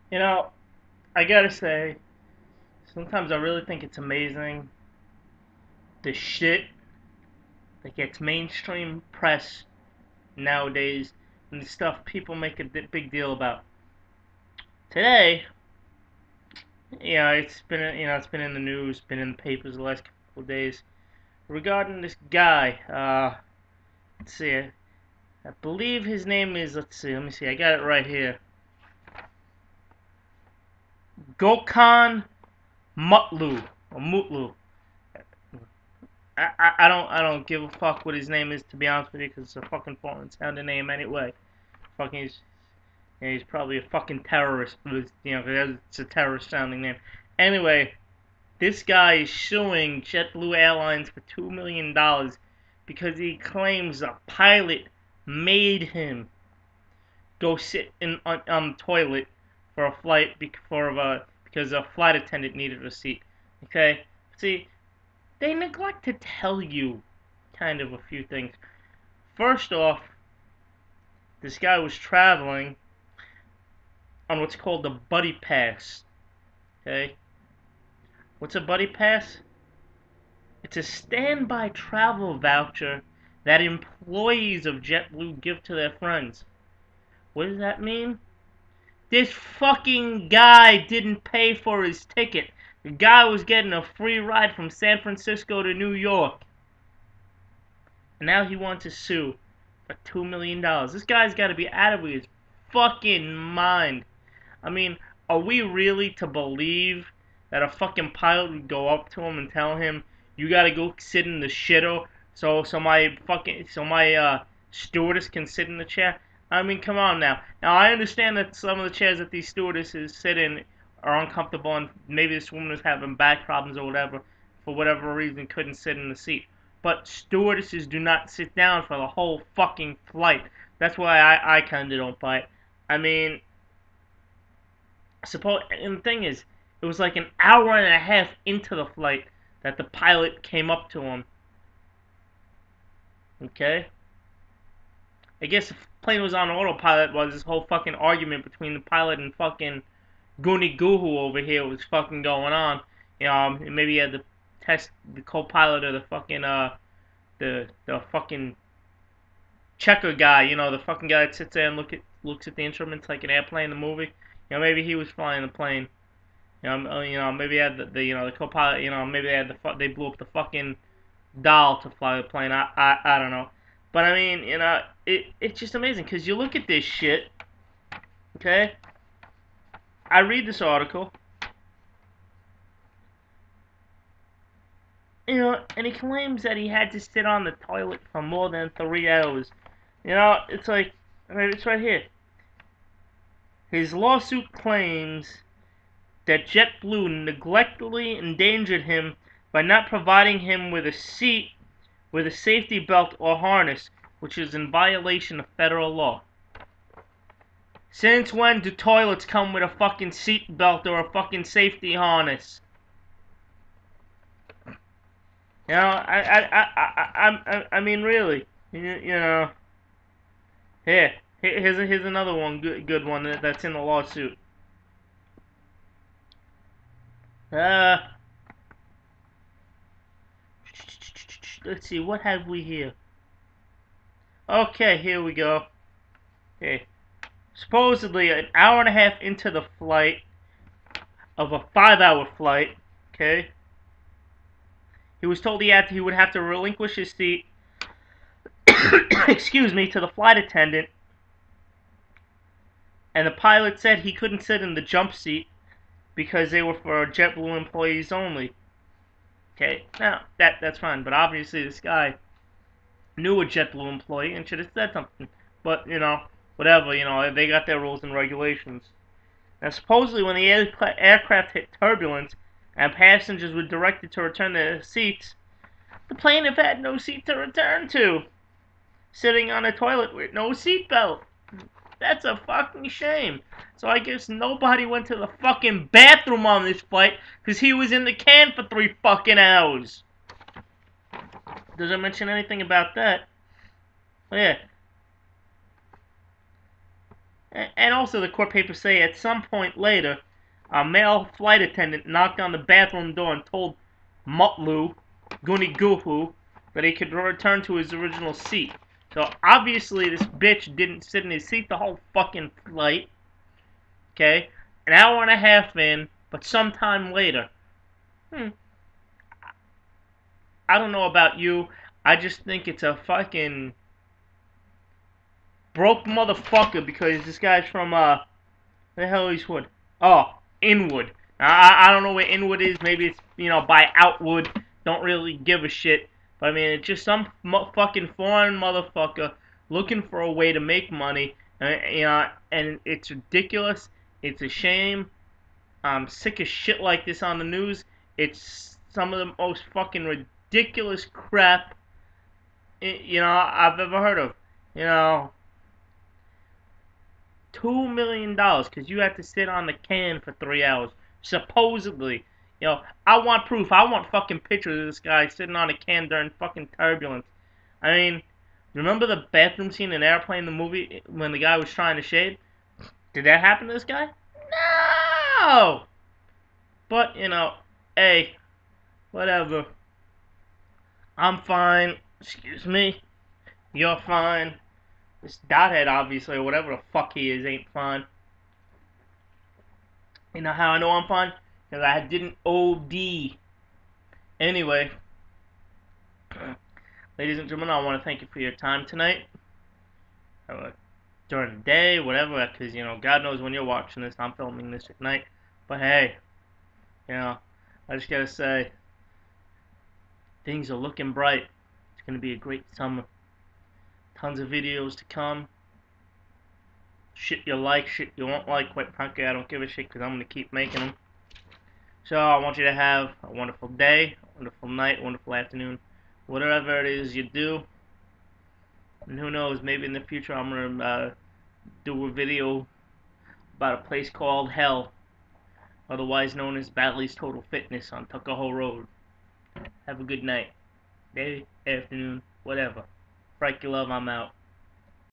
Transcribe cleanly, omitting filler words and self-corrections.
You know, I gotta say, sometimes I really think it's amazing the shit that gets mainstream press nowadays and the stuff people make a big deal about. Today, it's been in the news, been in the papers the last couple of days regarding this guy. Let's see, I believe his name is. Let me see, I got it right here. Gokhan Mutlu or Mutlu. I don't give a fuck what his name is, to be honest with you, because it's a fucking foreign sounding name anyway. Fucking he's probably a fucking terrorist, but it's a terrorist sounding name. Anyway, this guy is suing JetBlue Airlines for $2 million because he claims a pilot made him go sit on the toilet for a flight because a flight attendant needed a seat. Okay, see, they neglect to tell you kind of a few things. First off, this guy was traveling on what's called the buddy pass. Okay, what's a buddy pass? It's a standby travel voucher that employees of JetBlue give to their friends. What does that mean? This fucking guy didn't pay for his ticket. The guy was getting a free ride from San Francisco to New York. And now he wants to sue for $2 million. This guy's got to be out of his fucking mind. I mean, are we really to believe that a fucking pilot would go up to him and tell him, "You gotta go sit in the shitter so my stewardess can sit in the chair"? I mean, come on now. Now I understand that some of the chairs that these stewardesses sit in are uncomfortable, and maybe this woman is having back problems or whatever, for whatever reason couldn't sit in the seat. But stewardesses do not sit down for the whole fucking flight. That's why I kind of don't buy it. I mean, and the thing is, it was like an hour and a half into the flight that the pilot came up to him. Okay? I guess the plane was on autopilot while this whole fucking argument between the pilot and fucking Goonie Goohoo over here was fucking going on. Maybe he had to test the co-pilot or the fucking checker guy, the fucking guy that sits there and looks at the instruments like an airplane in the movie. Maybe he was flying the plane. Maybe they had the co-pilot. Maybe they blew up the fucking doll to fly the plane. I don't know, but I mean, it's just amazing because you look at this shit. Okay, I read this article, and he claims that he had to sit on the toilet for more than 3 hours. It's like, it's right here. His lawsuit claims that JetBlue neglectfully endangered him by not providing him with a seat with a safety belt or harness, which is in violation of federal law. Since when do toilets come with a fucking seat belt or a fucking safety harness? I mean, really, here, here's another one, good one that's in the lawsuit. Uh, let's see, what have we here? Okay, here we go. Okay, supposedly an hour and a half into the flight of a 5-hour flight. Okay, he was told he would have to relinquish his seat. Excuse me, to the flight attendant, and the pilot said he couldn't sit in the jump seat because they were for JetBlue employees only. Okay, now that's fine, but obviously this guy knew a JetBlue employee and should have said something. But whatever, they got their rules and regulations. Now, supposedly, when the aircraft hit turbulence and passengers were directed to return to their seats, the plaintiff had no seat to return to, sitting on a toilet with no seatbelt. That's a fucking shame. So I guess nobody went to the fucking bathroom on this flight because he was in the can for 3 fucking hours. Doesn't mention anything about that. Oh, yeah. And also, the court papers say at some point later, a male flight attendant knocked on the bathroom door and told Mutlu, Guni Guhu, that he could return to his original seat. So obviously, this bitch didn't sit in his seat the whole fucking flight. Okay, an hour and a half in, but sometime later. I don't know about you. I just think it's a fucking broke motherfucker because this guy's from where the hell is Wood? Oh, Inwood. I don't know where Inwood is. Maybe it's by Outwood. Don't really give a shit. But I mean, it's just some fucking foreign motherfucker looking for a way to make money. And it's ridiculous. It's a shame. I'm sick of shit like this on the news. It's some of the most fucking ridiculous crap I've ever heard of. $2 million because you have to sit on the can for 3 hours. Supposedly. I want proof. I want fucking pictures of this guy sitting on a can during fucking turbulence. I mean, remember the bathroom scene in Airplane, the movie, when the guy was trying to shave? Did that happen to this guy? No! But, hey, whatever. I'm fine. Excuse me. You're fine. This dothead, obviously, or whatever the fuck he is, ain't fine. You know how I know I'm fine? Because I didn't OD. Anyway, ladies and gentlemen, I want to thank you for your time tonight. During the day, whatever, because, God knows when you're watching this. I'm filming this at night. But hey, I just gotta say, things are looking bright. It's gonna be a great summer. Tons of videos to come. Shit you like, shit you won't like. Quite frankly, I don't give a shit because I'm gonna keep making them. So I want you to have a wonderful day, a wonderful night, a wonderful afternoon, whatever it is you do. And who knows, maybe in the future I'm gonna do a video about a place called Hell, otherwise known as Badley's Total Fitness on Tuckahoe Road. Have a good night, day, afternoon, whatever. Frankie Love, I'm out.